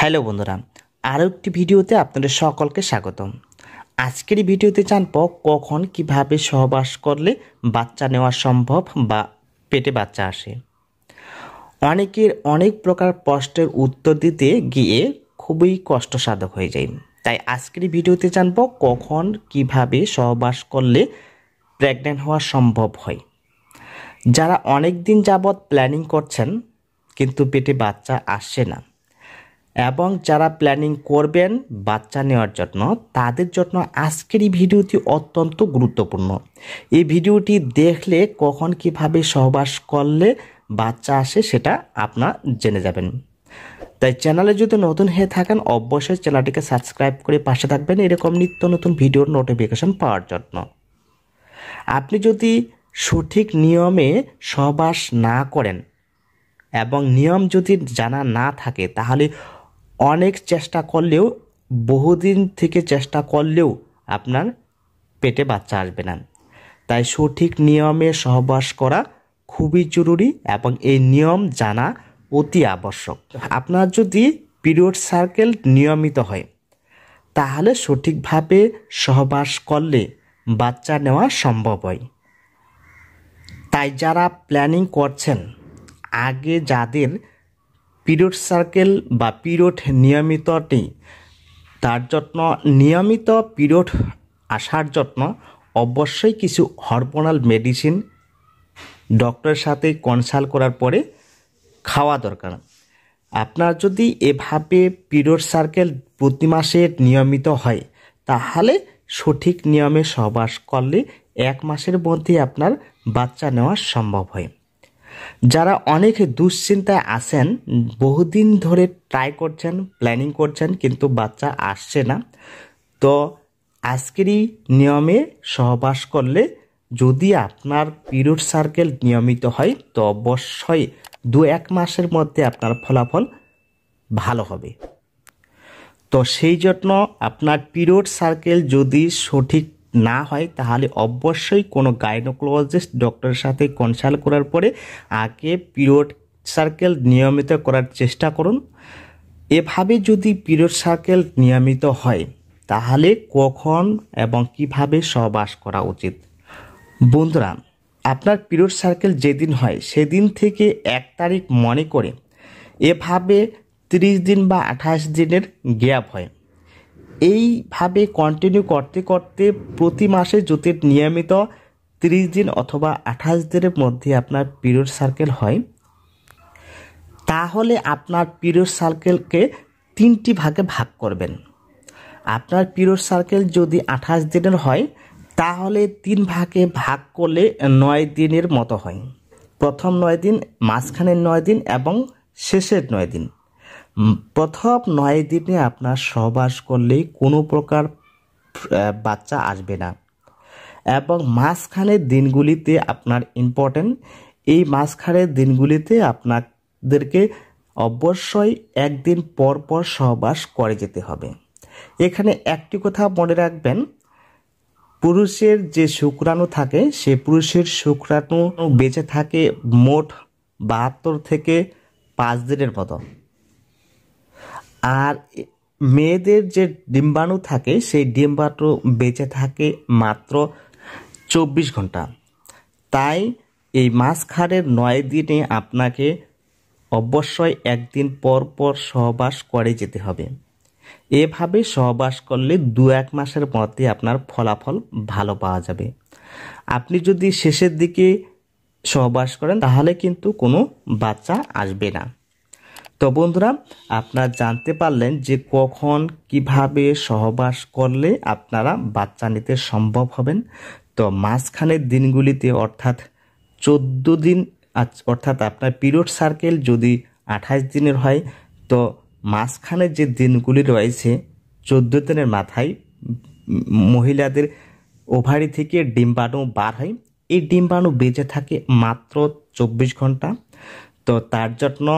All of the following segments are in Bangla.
হ্যালো বন্ধুরা, আরও একটি ভিডিওতে আপনাদের সকলকে স্বাগতম। আজকের এই ভিডিওতে জানব কখন কিভাবে সহবাস করলে বাচ্চা নেওয়া সম্ভব বা পেটে বাচ্চা আসে। অনেকের অনেক প্রকার প্রশ্নের উত্তর দিতে গিয়ে খুবই কষ্টসাধক হয়ে যায়। তাই আজকের এই ভিডিওতে জানব কখন কিভাবে সহবাস করলে প্রেগন্যান্ট হওয়া সম্ভব হয়। যারা অনেক দিন যাবৎ প্ল্যানিং করছেন কিন্তু পেটে বাচ্চা আসছে না, এবং যারা প্ল্যানিং করবেন বাচ্চা নেওয়ার জন্য, তাদের জন্য আজকের এই ভিডিওটি অত্যন্ত গুরুত্বপূর্ণ। এই ভিডিওটি দেখলে কখন কিভাবে সহবাস করলে বাচ্চা আসে সেটা আপনারা জেনে যাবেন। তাই চ্যানেলে যদি নতুন হয়ে থাকেন অবশ্যই চ্যানেলটিকে সাবস্ক্রাইব করে পাশে থাকবেন এরকম নিত্য নতুন ভিডিওর নোটিফিকেশন পাওয়ার জন্য। আপনি যদি সঠিক নিয়মে সহবাস না করেন এবং নিয়ম যদি জানা না থাকে, তাহলে অনেক চেষ্টা করলেও, বহুদিন থেকে চেষ্টা করলেও আপনার পেটে বাচ্চা আসবে না। তাই সঠিক নিয়মে সহবাস করা খুবই জরুরি এবং এই নিয়ম জানা অতি আবশ্যক। আপনার যদি পিরিয়ড সার্কেল নিয়মিত হয় তাহলে সঠিকভাবে সহবাস করলে বাচ্চা নেওয়া সম্ভব হয়। তাই যারা প্ল্যানিং করছেন, আগে যাদের পিরিয়ড সার্কেল বা পিরিয়ড নিয়মিত নেই, তার জন্য নিয়মিত পিরিয়ড আসার জন্য অবশ্যই কিছু হরমোনাল মেডিসিন ডক্টরের সাথে কনসাল্ট করার পরে খাওয়া দরকার। আপনার যদি এভাবে পিরিয়ড সার্কেল প্রতি মাসে নিয়মিত হয় তাহলে সঠিক নিয়মে সহবাস করলে 1 মাসের মধ্যে আপনার বাচ্চা নেওয়া সম্ভব হয়। যারা অনেক দুশ্চিন্তায় আছেন, বহুদিন ধরে ট্রাই করছেন, প্ল্যানিং করছেন কিন্তু বাচ্চা আসছে না, তো আজকেরই নিয়মে সহবাস করলে যদি আপনার পিরিয়ড সার্কেল নিয়মিত হয় তো অবশ্যই 2-1 মাসের মধ্যে আপনার ফলাফল ভালো হবে। তো সেই জন্য আপনার পিরিয়ড সার্কেল যদি সঠিক না হয় তাহলে অবশ্যই কোনো গাইনোকোলজিস্ট ডক্টরের সাথে কনসাল্ট করার পরে আগে পিরিয়ড সার্কেল নিয়মিত করার চেষ্টা করুন। এভাবে যদি পিরিয়ড সার্কেল নিয়মিত হয় তাহলে কখন এবং কিভাবে সহবাস করা উচিত। বন্ধুরা, আপনার পিরিয়ড সার্কেল যেদিন হয় সেদিন থেকে 1 তারিখ মনে করে এভাবে 30 দিন বা 28 দিনের গ্যাপ হয়। এইভাবে কন্টিনিউ করতে করতে প্রতি মাসে যদি নিয়মিত 30 দিন অথবা 28 দিনের মধ্যে আপনার পিরিয়ড সার্কেল হয়, তাহলে আপনার পিরিয়ড সার্কেলকে 3টি ভাগে ভাগ করবেন। আপনার পিরিয়ড সার্কেল যদি 28 দিনের হয় তাহলে 3 ভাগে ভাগ করলে 9 দিনের মতো হয়। প্রথম 9 দিন, মাঝখানের 9 দিন এবং শেষের 9 দিন। প্রথম 9 দিনে আপনার সহবাস করলে কোনো প্রকার বাচ্চা আসবে না, এবং মাঝখানের দিনগুলিতে আপনার ইম্পর্টেন্ট। এই মাঝখানের দিনগুলিতে আপনাদেরকে অবশ্যই 1 দিন পর পর সহবাস করে যেতে হবে। এখানে একটি কথা মনে রাখবেন, পুরুষের যে শুক্রাণু থাকে সে পুরুষের শুক্রাণু বেঁচে থাকে মোট 72 থেকে 5 দিনের মতো, আর মেয়েদের যে ডিম্বাণু থাকে সেই ডিম্বাণু বেঁচে থাকে মাত্র 24 ঘন্টা। তাই এই মাঝখানের 9 দিনে আপনাকে অবশ্যই 1 দিন পর পর সহবাস করে যেতে হবে। এভাবে সহবাস করলে 2-1 মাসের মধ্যে আপনার ফলাফল ভালো পাওয়া যাবে। আপনি যদি শেষের দিকে সহবাস করেন তাহলে কিন্তু কোনো বাচ্চা আসবে না। তো বন্ধুরা, আপনারা জানতে পারলেন যে কখন কিভাবে সহবাস করলে আপনারা বাচ্চা নিতে সম্ভব হবেন। তো মাঝখানের দিনগুলিতে অর্থাৎ 14 দিন, অর্থাৎ আপনার পিরিয়ড সার্কেল যদি 28 দিনের হয় তো মাঝখানের যে দিনগুলি রয়েছে 14 দিনের মাথায় মহিলাদের ওভারি থেকে ডিম্বাণু বার হয়। এই ডিম্বাণু বেঁচে থাকে মাত্র 24 ঘন্টা। তো তার জন্য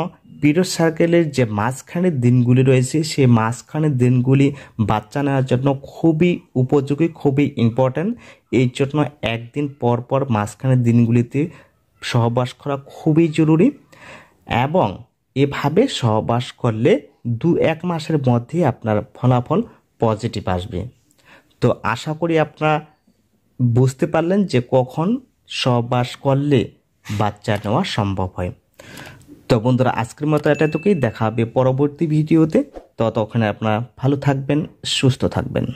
পিরিয়ড সার্কেলের যে মাঝখানের দিনগুলি রয়েছে সেই মাঝখানের দিনগুলি বাচ্চা নেওয়ার জন্য খুবই উপযোগী, খুবই ইম্পর্ট্যান্ট। এই জন্য 1 দিন পর পর মাঝখানের দিনগুলিতে সহবাস করা খুবই জরুরি, এবং এভাবে সহবাস করলে 2-1 মাসের মধ্যেই আপনার ফলাফল পজিটিভ আসবে। তো আশা করি আপনারা বুঝতে পারলেন যে কখন সহবাস করলে বাচ্চা নেওয়া সম্ভব হয়। তো বন্ধুরা, আজকের মতো এতটুকুই। দেখা হবে পরবর্তী ভিডিওতে। ততক্ষণে আপনারা ভালো থাকবেন, সুস্থ থাকবেন।